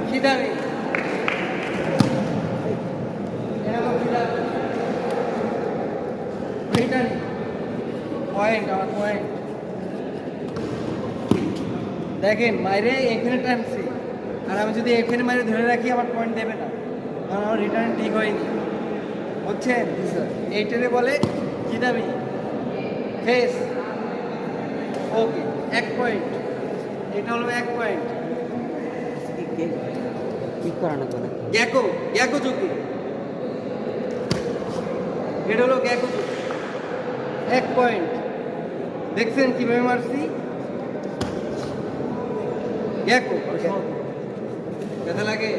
খিদামি point আমার point দেখেন মাইরে এখানে টানছি আর আমি যদি এখানে মাইরে ধরে রাখি আমার পয়েন্ট দেবে না কারণ আমার রিটার্ন ঠিক হয়নি বুঝছেন এইটারে বলে খিদামি ফেস ওকে 1 পয়েন্ট এটা হলো 1 পয়েন্ট ঠিক করানো তো না গ্যাকো গ্যাকো চুকি এটা হলো গ্যাকো চুকি 1 পয়েন্ট দেখছেন কিভাবে মারছি গ্যাকো ব্যথা লাগে